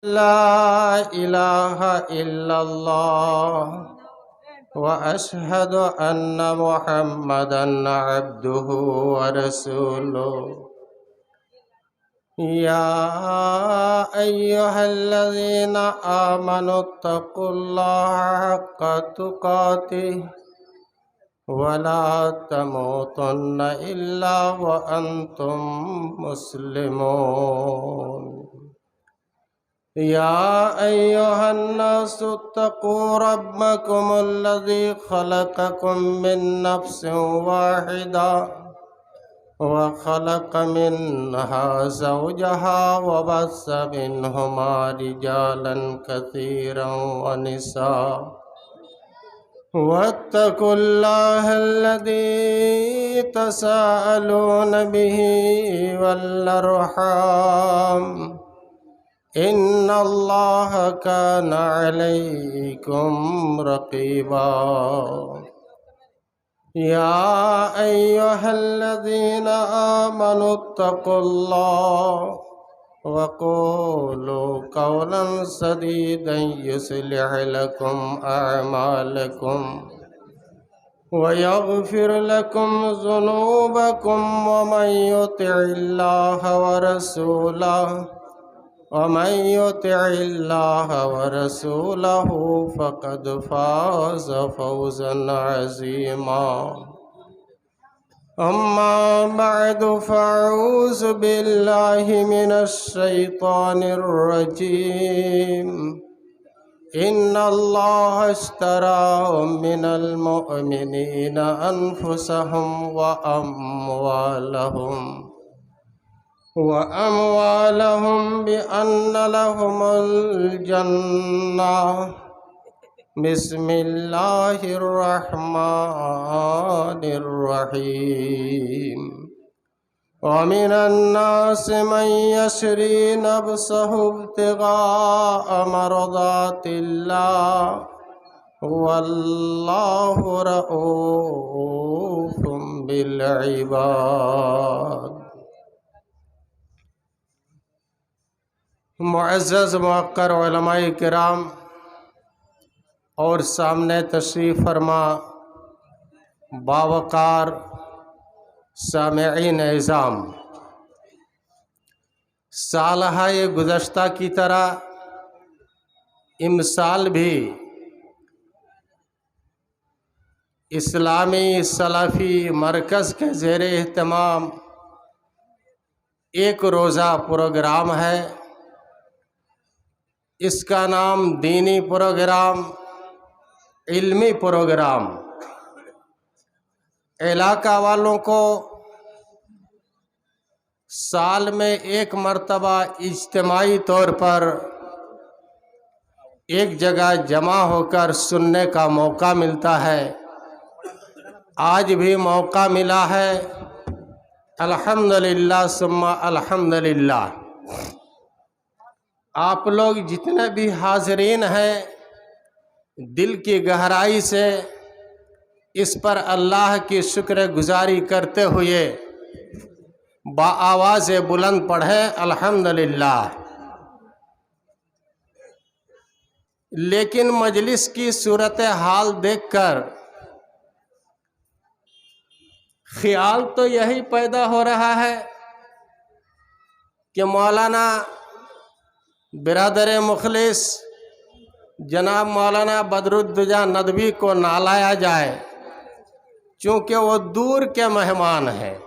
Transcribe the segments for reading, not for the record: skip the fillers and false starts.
لا إله إلا الله وأشهد أن محمدا عبده ورسوله يا أيها الذين آمنوا اتقوا الله حق تقاته ولا تموتن إلا وأنتم مسلمون يا أيها الناس اتقوا ربكم الذي خلقكم من نفس واحدة وخلق منها زوجها وبث منهما رجالا كثيرا ونساء واتقوا الله الذي تساءلون به والأرحام إن الله كان عليكم رقيبا يا أيها الذين آمنوا اتقوا الله وقولوا قولا سديدا يصلح لكم أعمالكم ويغفر لكم ذنوبكم ومن يطع الله ورسوله فقد فاز فوزا عظيما أما بعد فأعوذ بالله من الشيطان الرجيم إن الله اشترى من المؤمنين أنفسهم وأموالهم بأن لهم الجنة بسم الله الرحمن الرحيم ومن الناس من يشري نفسه ابتغاء مرضات الله والله رؤوف بالعباد معزز موقر علماء کرام اور سامنے تشریف فرما باوقار سامعین اعظام، سالہ گزشتہ کی طرح امسال بھی اسلامی سلفی مرکز کے زیر اہتمام ایک روزہ پروگرام ہے۔ اس کا نام دینی پروگرام، علمی پروگرام۔ علاقہ والوں کو سال میں ایک مرتبہ اجتماعی طور پر ایک جگہ جمع ہو کر سننے کا موقع ملتا ہے۔ آج بھی موقع ملا ہے، الحمدللہ ثم الحمدللہ۔ آپ لوگ جتنے بھی حاضرین ہیں دل کی گہرائی سے اس پر اللہ کی شکر گزاری کرتے ہوئے بآواز بلند پڑھیں الحمدللہ۔ لیکن مجلس کی صورتحال دیکھ کر خیال تو یہی پیدا ہو رہا ہے کہ مولانا برادر مخلص جناب مولانا بدرالدجا ندوی کو نہ لایا جائے، چونکہ وہ دور کے مہمان ہیں۔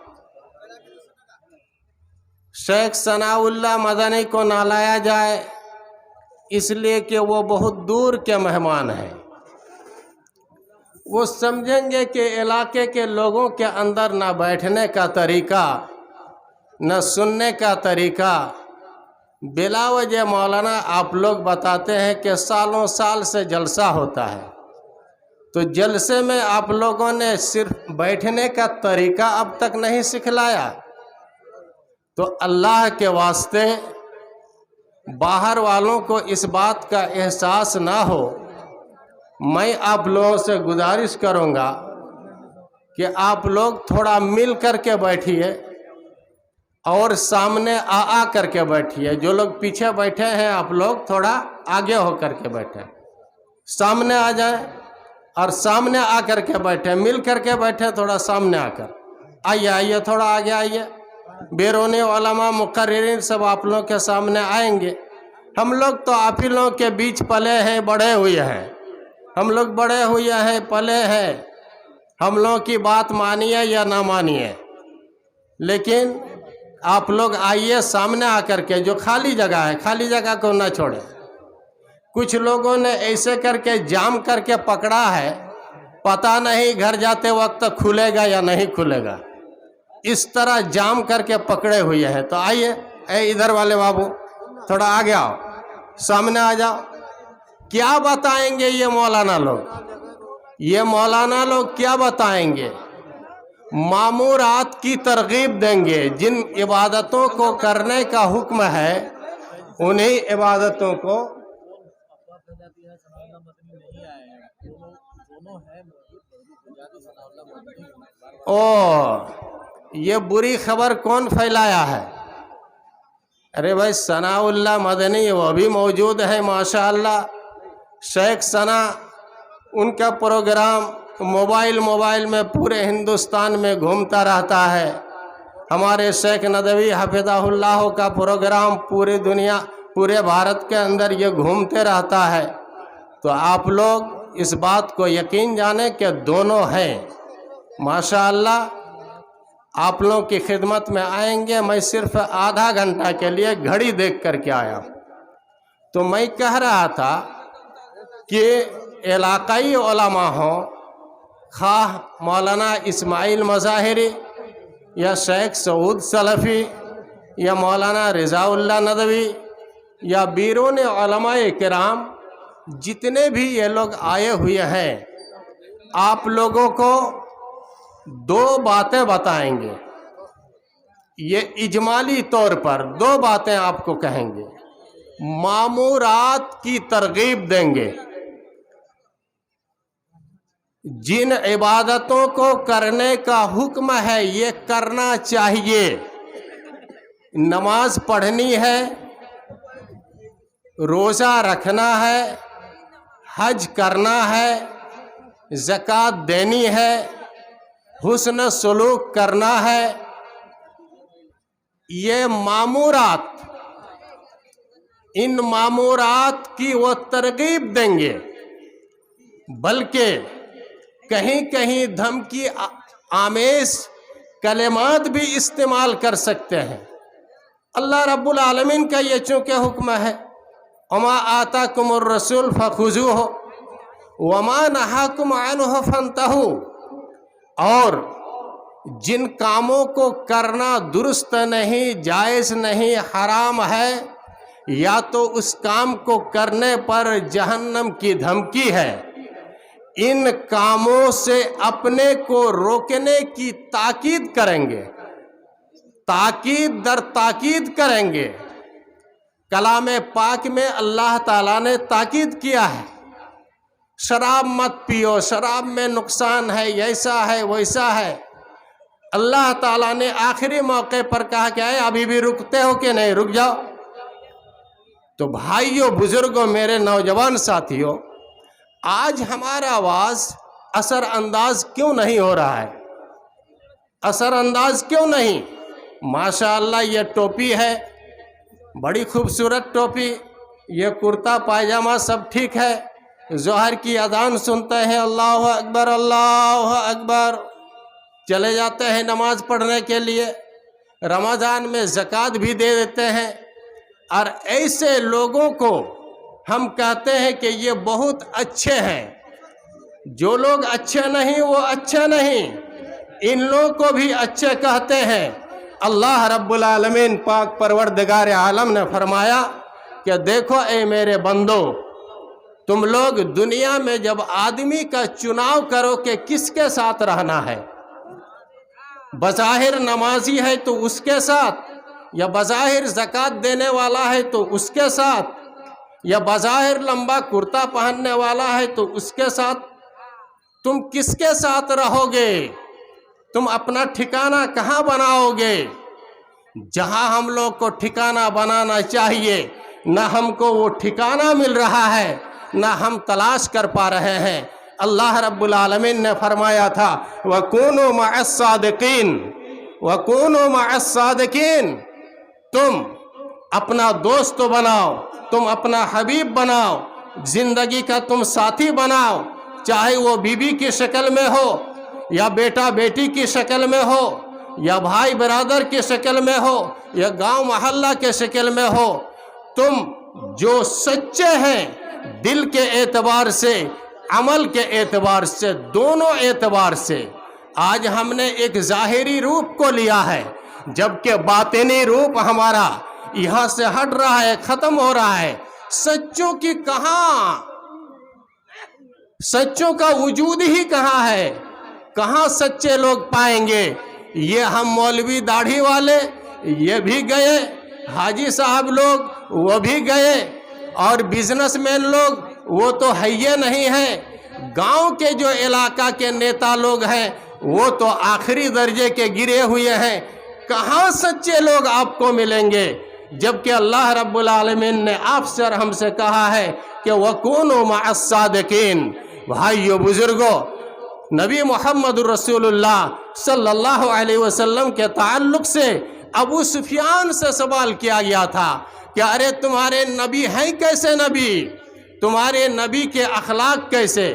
شیخ ثناء اللہ مدنی کو نہ لایا جائے اس لیے کہ وہ بہت دور کے مہمان ہیں۔ وہ سمجھیں گے کہ علاقے کے لوگوں کے اندر نہ بیٹھنے کا طریقہ نہ سننے کا طریقہ۔ بلا وجہ مولانا آپ لوگ بتاتے ہیں کہ سالوں سال سے جلسہ ہوتا ہے، تو جلسے میں آپ لوگوں نے صرف بیٹھنے کا طریقہ اب تک نہیں سکھلایا، تو اللہ کے واسطے باہر والوں کو اس بات کا احساس نہ ہو، میں آپ لوگوں سے گزارش کروں گا کہ آپ لوگ تھوڑا مل کر کے بیٹھیے، اور سامنے آ کر کے بیٹھیے. جو لوگ پیچھے بیٹھے ہیں آپ لوگ تھوڑا آگے ہو کر کے بیٹھے, سامنے آ جائیں اور سامنے آ کر کے بیٹھے, مل کر کے بیٹھے, تھوڑا سامنے آ کر آئیے تھوڑا آگے آئیے. بیرونی علماء مقررین سب آپ لوگ کے سامنے آئیں گے. ہم لوگ تو آپ ہی لوگ کے بیچ پلے ہیں, بڑے ہوئے ہیں. ہم لوگ بڑے ہوئے ہیں, پلے ہیں. ہم لوگ کی بات مانیے یا نہ مانیے, لیکن آپ لوگ آئیے سامنے آ کر کے. جو خالی جگہ ہے خالی جگہ کو نہ چھوڑیں. کچھ لوگوں نے ایسے کر کے جام کر کے پکڑا ہے, پتہ نہیں گھر جاتے وقت کھلے گا یا نہیں کھلے گا. اس طرح جام کر کے پکڑے ہوئے ہیں. تو آئیے, اے ادھر والے بابو تھوڑا آگے آؤ, سامنے آ جاؤ. کیا بتائیں گے یہ مولانا لوگ؟ یہ مولانا لوگ کیا بتائیں گے؟ معمورات کی ترغیب دیں گے. جن عبادتوں کو کرنے کا حکم ہے انہی عبادتوں کو. یہ بری خبر کون پھیلایا ہے؟ ارے بھائی ثناء اللہ مدنی وہ بھی موجود ہے ماشاءاللہ. شیخ ثنا, ان کا پروگرام موبائل میں پورے ہندوستان میں گھومتا رہتا ہے. ہمارے شیخ ندوی حفظہ اللہ کا پروگرام پوری دنیا, پورے بھارت کے اندر یہ گھومتے رہتا ہے. تو آپ لوگ اس بات کو یقین جانیں کہ دونوں ہیں ماشاءاللہ. آپ لوگوں کی خدمت میں آئیں گے. میں صرف آدھا گھنٹہ کے لیے گھڑی دیکھ کر کے آیا. تو میں کہہ رہا تھا کہ علاقائی علماء ہوں, خواہ مولانا اسماعیل مظاہری یا شیخ سعود سلفی یا مولانا رضا اللہ ندوی یا بیرون علماء کرام, جتنے بھی یہ لوگ آئے ہوئے ہیں, آپ لوگوں کو دو باتیں بتائیں گے. یہ اجمالی طور پر دو باتیں آپ کو کہیں گے. معمورات کی ترغیب دیں گے. جن عبادتوں کو کرنے کا حکم ہے یہ کرنا چاہیے. نماز پڑھنی ہے, روزہ رکھنا ہے, حج کرنا ہے, زکوٰۃ دینی ہے, حسن سلوک کرنا ہے. یہ معمورات, ان معمورات کی وہ ترغیب دیں گے. بلکہ کہیں کہیں دھمکی آمیز کلمات بھی استعمال کر سکتے ہیں. اللہ رب العالمین کا یہ چونکہ حکم ہے, وما آتاکم الرسول فخذوہ وما نہاکم عنہ فانتہوا. اور جن کاموں کو کرنا درست نہیں, جائز نہیں, حرام ہے, یا تو اس کام کو کرنے پر جہنم کی دھمکی ہے, ان کاموں سے اپنے کو روکنے کی تاکید کریں گے. تاکید در تاکید کریں گے. کلام پاک میں اللہ تعالیٰ نے تاکید کیا ہے, شراب مت پیو, شراب میں نقصان ہے, ایسا ہے ویسا ہے. اللہ تعالیٰ نے آخری موقع پر کہا کہ اے ابھی بھی رکتے ہو کہ نہیں, رک جاؤ. تو بھائیوں, بزرگوں, میرے نوجوان ساتھیوں, آج ہمارا آواز اثر انداز کیوں نہیں ہو رہا ہے؟ اثر انداز کیوں نہیں؟ ماشاءاللہ یہ ٹوپی ہے, بڑی خوبصورت ٹوپی, یہ کرتا پائجامہ سب ٹھیک ہے. ظہر کی اذان سنتے ہیں, اللہ اکبر اللہ اکبر, چلے جاتے ہیں نماز پڑھنے کے لیے. رمضان میں زکوٰۃ بھی دے دیتے ہیں. اور ایسے لوگوں کو ہم کہتے ہیں کہ یہ بہت اچھے ہیں. جو لوگ اچھے نہیں وہ اچھے نہیں, ان لوگوں کو بھی اچھے کہتے ہیں. اللہ رب العالمین پاک پروردگار عالم نے فرمایا کہ دیکھو اے میرے بندو, تم لوگ دنیا میں جب آدمی کا چناؤ کرو کہ کس کے ساتھ رہنا ہے, بظاہر نمازی ہے تو اس کے ساتھ, یا بظاہر زکوٰۃ دینے والا ہے تو اس کے ساتھ, یا بظاہر لمبا کرتا پہننے والا ہے تو اس کے ساتھ, تم کس کے ساتھ رہو گے؟ تم اپنا ٹھکانہ کہاں بناؤ گے؟ जहां हम लोग को ठिकाना बनाना चाहिए न हमको वो ठिकाना मिल रहा है, न हम तलाश कर पा रहे हैं। अल्लाह रब्बुल आलमीन ने फरमाया था वकूनु मअस सादिकीन, वकूनु मअस सादिकीन, तुम अपना दोस्त बनाओ, तुम अपना हबीब बनाओ, जिंदगी का तुम साथी बनाओ, चाहे वो बीवी की शक्ल में हो या बेटा बेटी की शक्ल में हो या भाई बरादर की शक्ल में हो या गांव मोहल्ला के शक्ल में हो। तुम जो सच्चे हैं दिल के एतबार से, अमल के एतबार से, दोनों एतबार से, आज हमने एक ज़ाहिरी रूप को लिया है, जबकि बातिनी रूप हमारा यहाँ से हट रहा है, ख़त्म हो रहा है। सच्चों की कहाँ, सच्चों का वजूद ही कहाँ है, कहाँ सच्चे लोग पाएंगे। ये हम मौलवी दाढ़ी वाले ये भी गए, हाजी साहब लोग वो भी गए, और बिजनेसमैन लोग वो तो है ही नहीं है। गांव के जो इलाका के नेता लोग हैं वो तो आखिरी दर्जे के गिरे हुए हैं। कहाँ सच्चे लोग आपको मिलेंगे, जबकि अल्लाह रब्बुल आलमीन ने आपसे और हमसे कहा है कि वकूनु मअस सादिकीन। भाइयों बुजुर्गों, नबी मोहम्मद रसूलुल्लाह सल्लल्लाहु अलैहि वसल्लम के ताल्लुक से अबू सुफियान से सवाल किया गया था कि अरे तुम्हारे नबी हैं कैसे नबी, तुम्हारे नबी के अखलाक कैसे,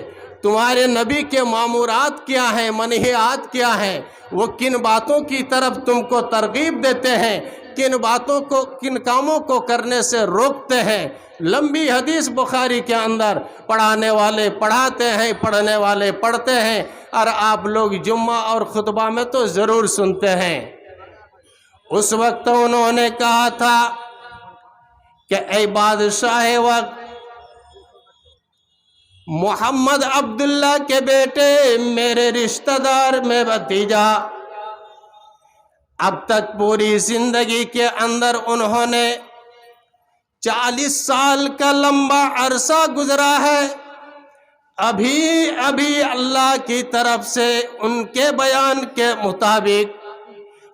तुम्हारे नबी के मामूरात क्या हैं, मनहियात क्या हैं, वो किन बातों की तरफ तुमको तरगीब देते हैं, किन बातों को, किन कामों को करने से रोकते हैं। लंबी हदीस बुखारी के अंदर पढ़ाने वाले पढ़ाते हैं, पढ़ने वाले पढ़ते हैं, और आप लोग जुम्मा और खुतबा में तो ज़रूर सुनते हैं। उस वक्त उन्होंने कहा था कि ऐ बादशाह वक्त, मोहम्मद अब्दुल्ला के बेटे, मेरे रिश्तेदार में भतीजा, अब तक पूरी जिंदगी के अंदर उन्होंने 40 साल का लंबा अरसा गुजरा है। अभी अभी अल्लाह की तरफ से उनके बयान के मुताबिक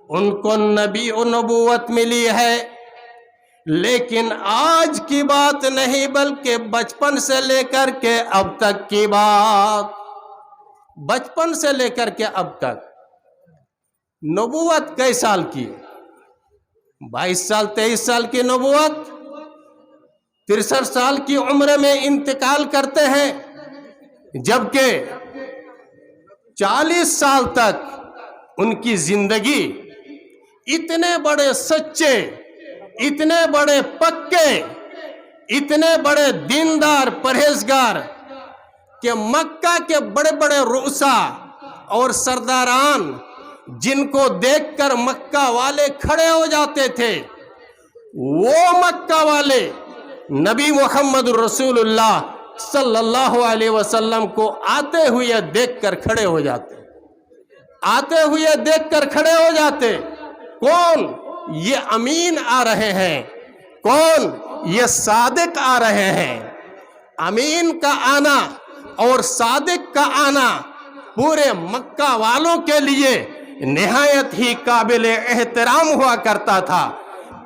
उनको नबी और नबूवत मिली है, लेकिन आज की बात नहीं बल्कि बचपन से लेकर के अब तक की बात, बचपन से लेकर के अब तक। नबूवत कई साल की, 22 साल 23 साल की नबूवत, 63 साल की उम्र में इंतकाल करते हैं, जबकि 40 साल तक उनकी जिंदगी इतने बड़े सच्चे, इतने बड़े पक्के, इतने बड़े दीनदार परहेजगार कि मक्का के बड़े बड़े रुसा और सरदारान जिनको देखकर मक्का वाले खड़े हो जाते थे, वो मक्का वाले नबी मोहम्मद रसूलुल्लाह सल्लल्लाहु अलैहि वसल्लम को आते हुए देखकर खड़े हो जाते, आते हुए देखकर खड़े हो जाते। कौन? ये अमीन आ रहे हैं, कौन? ये सादिक आ रहे हैं। अमीन का आना और सादिक का आना पूरे मक्का वालों के लिए निहायत ही काबिल एहतराम हुआ करता था।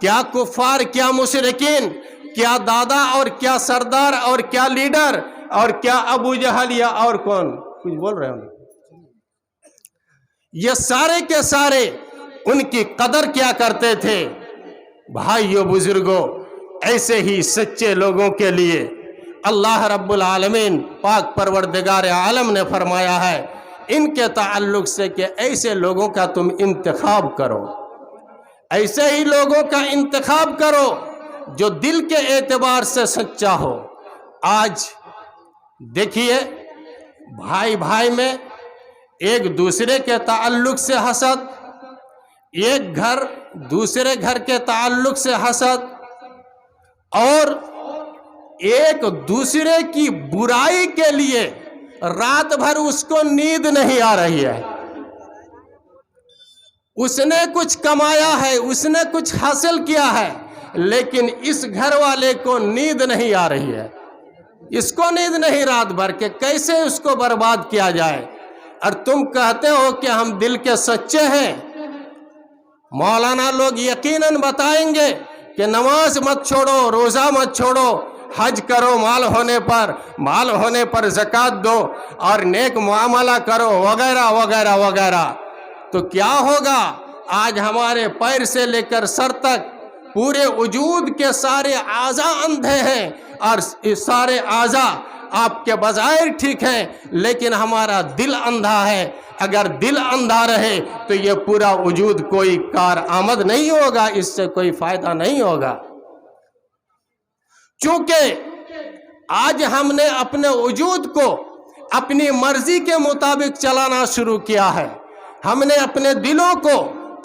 क्या कुफार, क्या मुशरिकीन, क्या दादा और क्या सरदार और क्या लीडर और क्या अबू जहल या और कौन, कुछ बोल रहे हो, ये सारे के सारे उनकी कदर क्या करते थे। भाइयों बुजुर्गों, ऐसे ही सच्चे लोगों के लिए अल्लाह रब्बुल आलमीन पाक परवरदिगार आलम ने फरमाया है इनके ताल्लुक से कि ऐसे लोगों का तुम इंतखाब करो, ऐसे ही लोगों का इंतखाब करो जो दिल के एतबार से सच्चा हो। आज देखिए, भाई भाई में एक दूसरे के ताल्लुक से हसद, एक घर दूसरे घर के ताल्लुक से हसद, और एक दूसरे की बुराई के लिए रात भर उसको नींद नहीं आ रही है। उसने कुछ कमाया है, उसने कुछ हासिल किया है, लेकिन इस घर वाले को नींद नहीं आ रही है, इसको नींद नहीं रात भर के कैसे उसको बर्बाद किया जाए। और तुम कहते हो कि हम दिल के सच्चे हैं। मौलाना लोग यकीनन बताएंगे कि नमाज मत छोड़ो, रोज़ा मत छोड़ो, हज करो, माल होने पर ज़कात दो और नेक मुआमला करो, वगैरह वगैरह वगैरह। तो क्या होगा? आज हमारे पैर से लेकर सर तक पूरे वजूद के सारे आज़ा अंधे हैं, और इस सारे आज़ा आपके बज़ाहिर ठीक हैं, लेकिन हमारा दिल अंधा है। अगर दिल अंधा रहे तो ये पूरा वजूद कोई कारआमद नहीं होगा, इससे कोई फ़ायदा नहीं होगा। चूँकि आज हमने अपने वजूद को अपनी मर्जी के मुताबिक चलाना शुरू किया है, हमने अपने दिलों को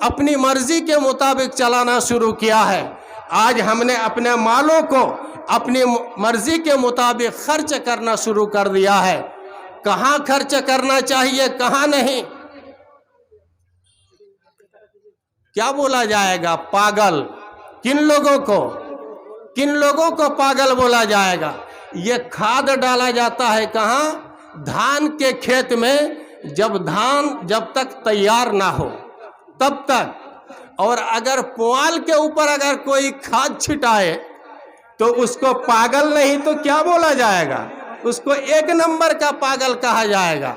अपनी मर्जी के मुताबिक चलाना शुरू किया है। आज हमने अपने मालों को अपनी मर्जी के मुताबिक खर्च करना शुरू कर दिया है। कहाँ खर्च करना चाहिए, कहाँ नहीं, क्या बोला जाएगा? पागल। किन लोगों को पागल बोला जाएगा? ये खाद डाला जाता है कहाँ? धान के खेत में। जब धान जब तक तैयार ना हो तब तक, और अगर पुआल के ऊपर अगर कोई खाद छिटाए तो उसको पागल नहीं तो क्या बोला जाएगा? उसको एक नंबर का पागल कहा जाएगा।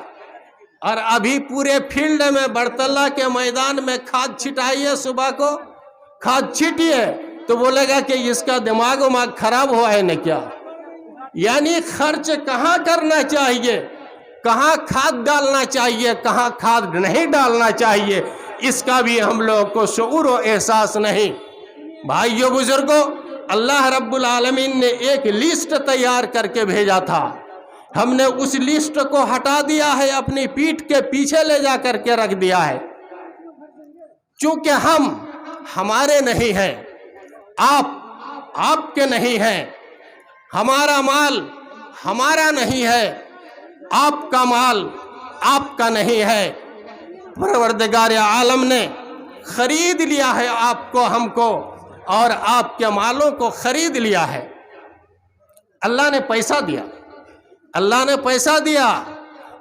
और अभी पूरे फील्ड में बड़तल्ला के मैदान में खाद छिटाइए, सुबह को खाद छिटिए तो बोलेगा कि इसका दिमाग खराब हुआ है न क्या। यानी खर्च कहाँ करना चाहिए, कहाँ खाद डालना चाहिए, कहाँ खाद नहीं डालना चाहिए, इसका भी हम लोगों को शऊर और एहसास नहीं। भाइयों बुजुर्गों, अल्लाह रब्बुल आलमीन ने एक लिस्ट तैयार करके भेजा था, हमने उस लिस्ट को हटा दिया है, अपनी पीठ के पीछे ले जा करके रख दिया है। चूंकि हम हमारे नहीं हैं, आपके नहीं हैं, हमारा माल हमारा नहीं है, आपका माल आपका नहीं है। परवरदिगार आलम ने खरीद लिया है आपको, हमको, और आपके मालों को खरीद लिया है। अल्लाह ने पैसा दिया, अल्लाह ने पैसा दिया,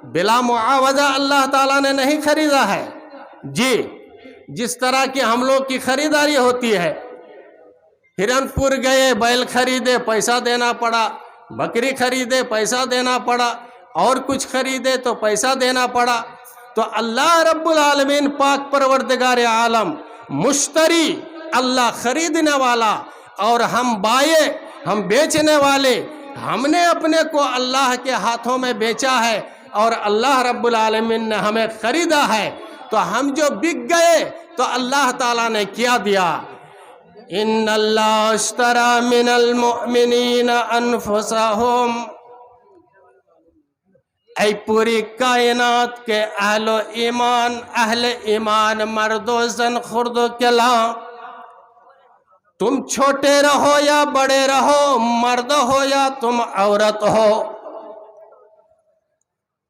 बिला मुआवजा अल्लाह ताला ने नहीं खरीदा है। जी, जिस तरह की हम लोग की खरीदारी होती है, हिरनपुर गए, बैल खरीदे, पैसा देना पड़ा, बकरी खरीदे, पैसा देना पड़ा, और कुछ खरीदे तो पैसा देना पड़ा। तो अल्लाह रब्बुल आलमीन पाक परवरदिगार आलम मुश्तरी, अल्लाह खरीदने वाला, और हम बाये, हम बेचने वाले, हमने अपने को अल्लाह के हाथों में बेचा है और अल्लाह रब्बुल आलमीन ने हमें खरीदा है। तो हम जो बिक गए तो अल्लाह ताला ने क्या दिया? इन्नल्लाह अश्तरा मिनल मुअमिनीना अनफुसहुम, ऐ पूरी कायनात के अहले ईमान मर्दो जन खुर्दो केला, तुम छोटे रहो या बड़े रहो, मर्द हो या तुम औरत हो,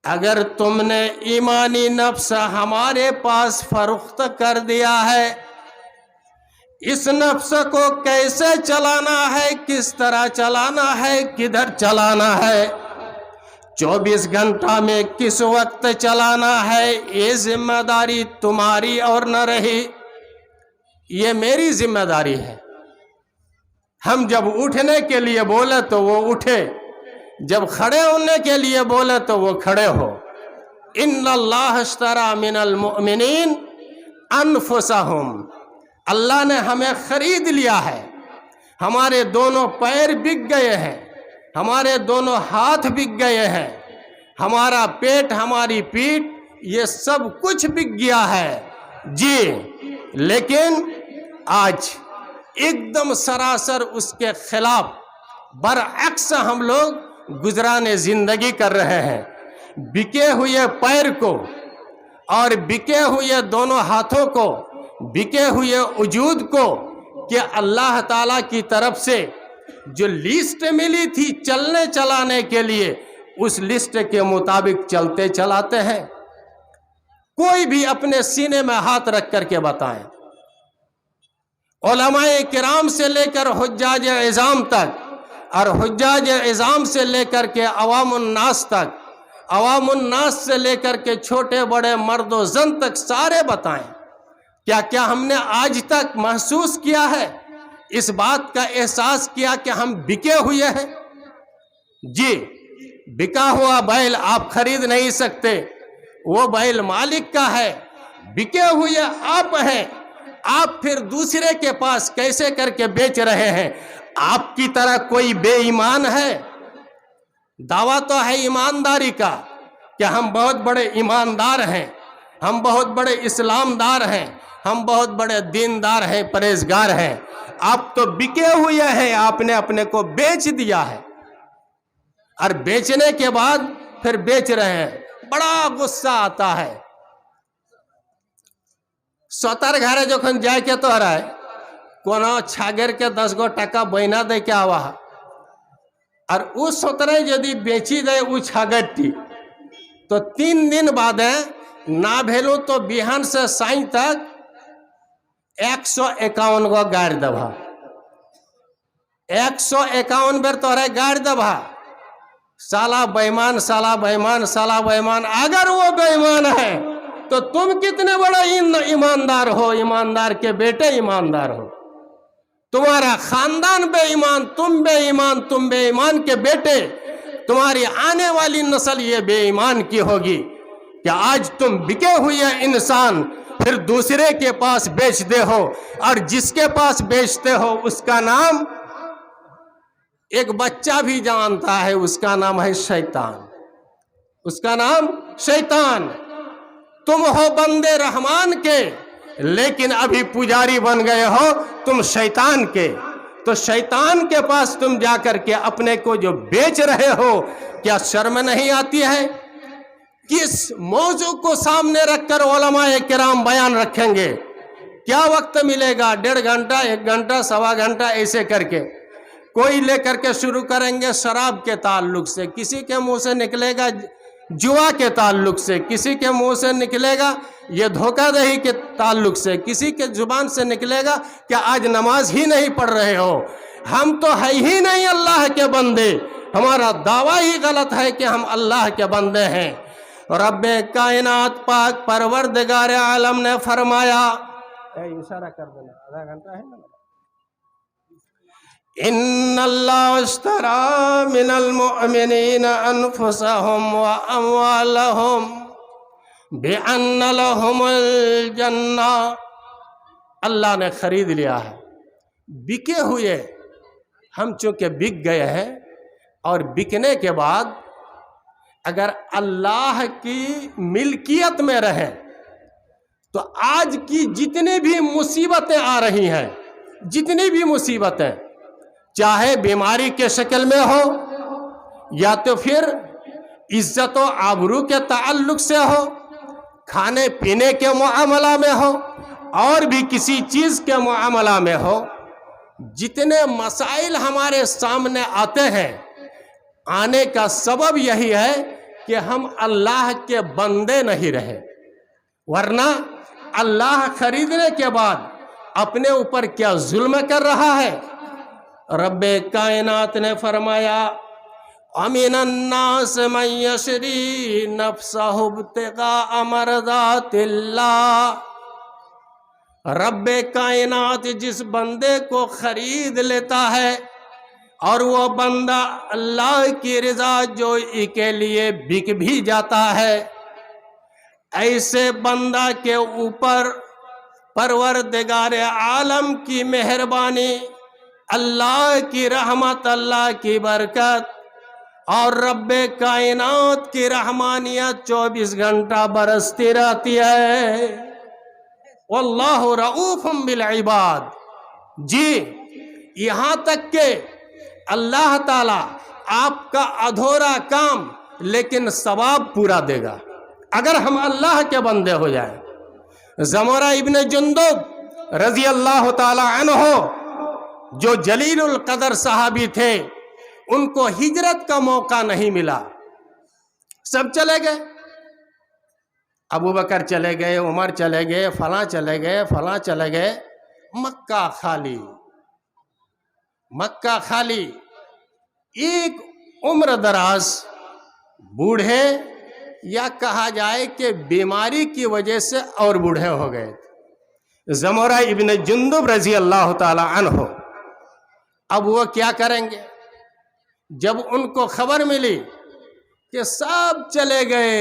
अगर तुमने ईमानी नफ्स हमारे पास फरोख्त कर दिया है, इस नफ्स को कैसे चलाना है, किस तरह चलाना है, किधर चलाना है, 24 घंटा में किस वक्त चलाना है, ये जिम्मेदारी तुम्हारी और न रही, ये मेरी जिम्मेदारी है। हम जब उठने के लिए बोले तो वो उठे, जब खड़े होने के लिए बोले तो वो खड़े हो। इन्नल्लाह अश्तरा मिनल मुअमिनीन अनफुसहुम, अल्लाह ने हमें खरीद लिया है। हमारे दोनों पैर बिक गए हैं, हमारे दोनों हाथ बिक गए हैं, हमारा पेट, हमारी पीठ, ये सब कुछ बिक गया है जी। लेकिन आज एकदम सरासर उसके खिलाफ बरअक्स हम लोग गुजराने जिंदगी कर रहे हैं। बिके हुए पैर को और बिके हुए दोनों हाथों को, बिके हुए वजूद को, कि अल्लाह ताला की तरफ से जो लिस्ट मिली थी चलने चलाने के लिए, उस लिस्ट के मुताबिक चलते चलाते हैं। कोई भी अपने सीने में हाथ रख करके बताएं, उलमाए किराम से लेकर हुज्जाज इज़ाम तक, और हुज्जाज इज़ाम से लेकर के अवामुन्नास तक, अवामुन्नास से लेकर के छोटे बड़े मर्द व जन तक सारे बताएं। کیا کیا ہم نے آج تک محسوس کیا ہے، اس بات کا احساس کیا کہ ہم بکے ہوئے ہیں؟ جی، بکا ہوا بیل آپ خرید نہیں سکتے، وہ بیل مالک کا ہے، بکے ہوئے آپ ہیں، آپ پھر دوسرے کے پاس کیسے کر کے بیچ رہے ہیں؟ آپ کی طرح کوئی بے ایمان ہے؟ دعویٰ تو ہے ایمانداری کا کہ ہم بہت بڑے ایماندار ہیں، ہم بہت بڑے اسلام دار ہیں، ہم بہت بڑے دیندار ہیں، پرہیزگار ہیں۔ آپ تو بکے ہوئے ہیں، آپ نے اپنے کو بیچ دیا ہے، اور بیچنے کے بعد پھر بیچ رہے ہیں، بڑا غصہ آتا ہے۔ سوتر گھر جوکھن جائے کے تو رہا ہے कोनो छागर के 10 गो टका बहिना दे के आवा और उस सोतरे यदि बेची दे उ छागरटी तो 3 दिन बाद ना भेलू तो बिहान से साँझ तक 151 गो गाड़ देबा, 151 बेर तोहरे गाड़ देबा। साला बेईमान, साला बेईमान, साला बेईमान। अगर वो बेईमान है तो तुम कितने बड़े ईमानदार हो, ईमानदार के बेटे ईमानदार हो। तुम्हारा खानदान बेईमान, तुम बेईमान, तुम बेईमान के बेटे, तुम्हारी आने वाली नस्ल ये बेईमान की होगी कि आज तुम बिके हुए इंसान फिर दूसरे के पास बेचते हो, और जिसके पास बेचते हो उसका नाम एक बच्चा भी जानता है, उसका नाम है शैतान, उसका नाम शैतान। तुम हो बंदे रहमान के, लेकिन अभी पुजारी बन गए हो तुम शैतान के। तो शैतान के पास तुम जाकर के अपने को जो बेच रहे हो, क्या शर्म नहीं आती है? किस मौजू को सामने रखकर उलमाए किराम बयान रखेंगे? क्या वक्त मिलेगा? 1.5 घंटा, 1 घंटा, 1.25 घंटा ऐसे करके कोई लेकर के शुरू करेंगे शराब के ताल्लुक से, किसी के मुंह से निकलेगा जुआ के ताल्लुक से, किसी के मुंह से निकलेगा ये धोखाधड़ी के ताल्लुक से, किसी के जुबान से निकलेगा कि आज नमाज ही नहीं पढ़ रहे हो। हम तो है ही नहीं अल्लाह के बंदे, हमारा दावा ही गलत है कि हम अल्लाह के बंदे हैं। रब्बे कायनात पाक परवरदिगार आलम ने फरमाया, इशारा कर देना, आधा घंटा है ना, इन्नल्लाह इश्तरा मिनल मुअमिनीन अनफुसहुम व अमवालहुम बिअन्न लहुमुल जन्ना। अल्लाह ने खरीद लिया है, बिके हुए हम चूंकि बिक गए हैं, और बिकने के बाद अगर अल्लाह की मिल्कियत में रहे तो आज की जितनी भी मुसीबतें आ रही हैं, जितनी भी मुसीबतें, चाहे बीमारी के शक्ल में हो या तो फिर इज्जत व आबरू के ताल्लुक से हो, खाने पीने के मुआमला में हो, और भी किसी चीज़ के मुआमला में हो, जितने मसाइल हमारे सामने आते हैं, आने का सबब यही है कि हम अल्लाह के बंदे नहीं रहे। वरना अल्लाह खरीदने के बाद अपने ऊपर क्या जुल्म कर रहा है? रब्बे कायनात ने फरमाया, अमिनन्नास मन यशरी नफ्सहु इब्तिगा मरदातिल्लाह। रब्बे कायनात जिस बंदे को खरीद लेता है और वो बंदा अल्लाह की रज़ा जोई के लिए बिक भी जाता है, ऐसे बंदा के ऊपर परवरदिगार आलम की मेहरबानी, अल्लाह की रहमत, अल्लाह की बरकत और रब्बे कायनात की रहमानियत 24 घंटा बरसती रहती है। वल्लाहु रऊफुम बिल इबाद। जी, यहाँ तक के अल्लाह ताला आपका अधूरा काम लेकिन सवाब पूरा देगा अगर हम अल्लाह के बंदे हो जाए। ज़मुरा इब्न जुंदुब रज़ी अल्लाह ताला अन्हो, जो जलीलुल कदर सहाबी थे, उनको हिजरत का मौका नहीं मिला, सब चले गए। अबू बकर चले गए, उमर चले गए, फलां चले गए, फलां चले गए, मक्का खाली, मक्का खाली। एक उम्र दराज बूढ़े, या कहा जाए कि बीमारी की वजह से और बूढ़े हो गए, ज़मुरा इब्न जुंदुब रजी अल्लाह ताला अन्हो। अब वो क्या करेंगे? जब उनको खबर मिली कि सब चले गए,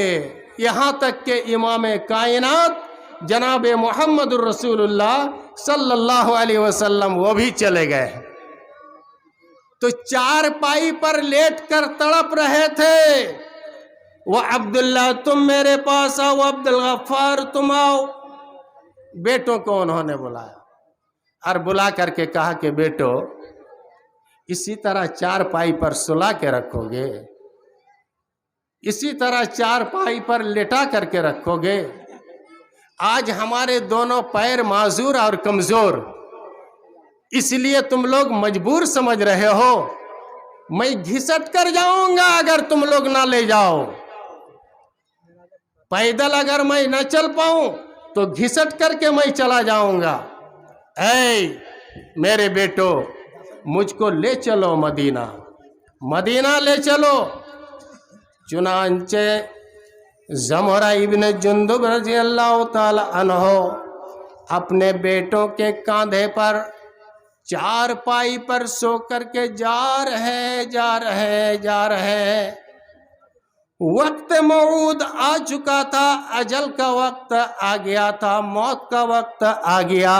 यहाँ तक के इमाम कायनात जनाब मोहम्मद रसूलुल्लाह सल्लल्लाहु अलैहि वसल्लम वो भी चले गए, तो चारपाई पर लेटकर तड़प रहे थे। वो अब्दुल्ला तुम मेरे पास आओ, अब्दुल गफ्फार तुम आओ। बेटों को उन्होंने बुलाया और बुला करके कहा कि बेटो, इसी तरह चारपाई पर सुला के रखोगे, इसी तरह चारपाई पर लेटा करके रखोगे? आज हमारे दोनों पैर माजूर और कमजोर, इसलिए तुम लोग मजबूर समझ रहे हो। मैं घिसट कर जाऊंगा अगर तुम लोग ना ले जाओ। पैदल अगर मैं न चल पाऊं तो घिसट करके मैं चला जाऊंगा। ऐ मेरे बेटो, मुझको ले चलो मदीना, मदीना ले चलो। चुनांचे ज़मुरा इब्न जुंदुब रज़ी अल्लाह ताला अन्हो अपने बेटों के कांधे पर चारपाई पर सो करके जा रहे। वक्त मऊद आ चुका था, अजल का वक्त आ गया था, मौत का वक्त आ गया।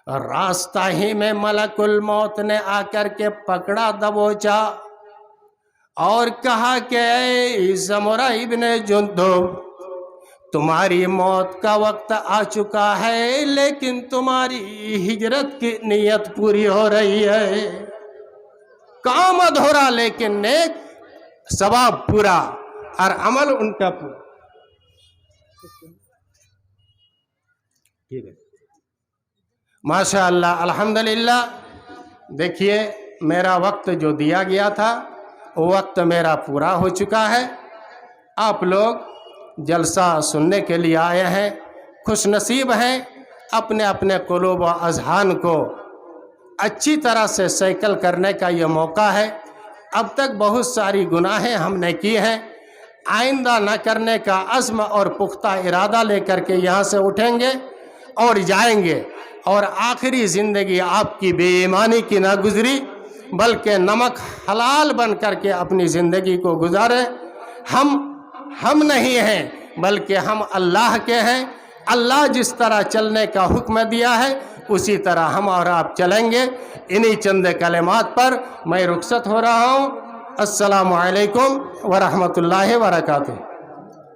रास्ता ही में मलकुल मौत ने आकर के पकड़ा, दबोचा और कहा कि ऐ ज़मुरा इब्न जुंदुब, तुम्हारी मौत का वक्त आ चुका है, लेकिन तुम्हारी हिजरत की नीयत पूरी हो रही है। काम अधूरा लेकिन नेक सवाब पूरा और अमल उनका पूरा। ठीक है, माशाअल्लाह, अल्हम्दुलिल्लाह। देखिए, मेरा वक्त जो दिया गया था वो वक्त मेरा पूरा हो चुका है। आप लोग जलसा सुनने के लिए आए हैं, खुश नसीब हैं। अपने अपने कुलूब व अज़हान को अच्छी तरह से सैकल करने का ये मौका है। अब तक बहुत सारी गुनाहें हमने की हैं, आइंदा न करने का अज़्म और पुख्ता इरादा लेकर के यहाँ से उठेंगे और जाएंगे। और आखिरी ज़िंदगी आपकी बेईमानी की ना गुजरी, बल्कि नमक हलाल बन करके अपनी ज़िंदगी को गुजारे। हम नहीं हैं, बल्कि हम अल्लाह के हैं। अल्लाह जिस तरह चलने का हुक्म दिया है उसी तरह हम और आप चलेंगे। इन्हीं चंद कलिमात पर मैं रुखसत हो रहा हूँ। अस्सलामु अलैकुम व रहमतुल्लाहि व बरकातुहू।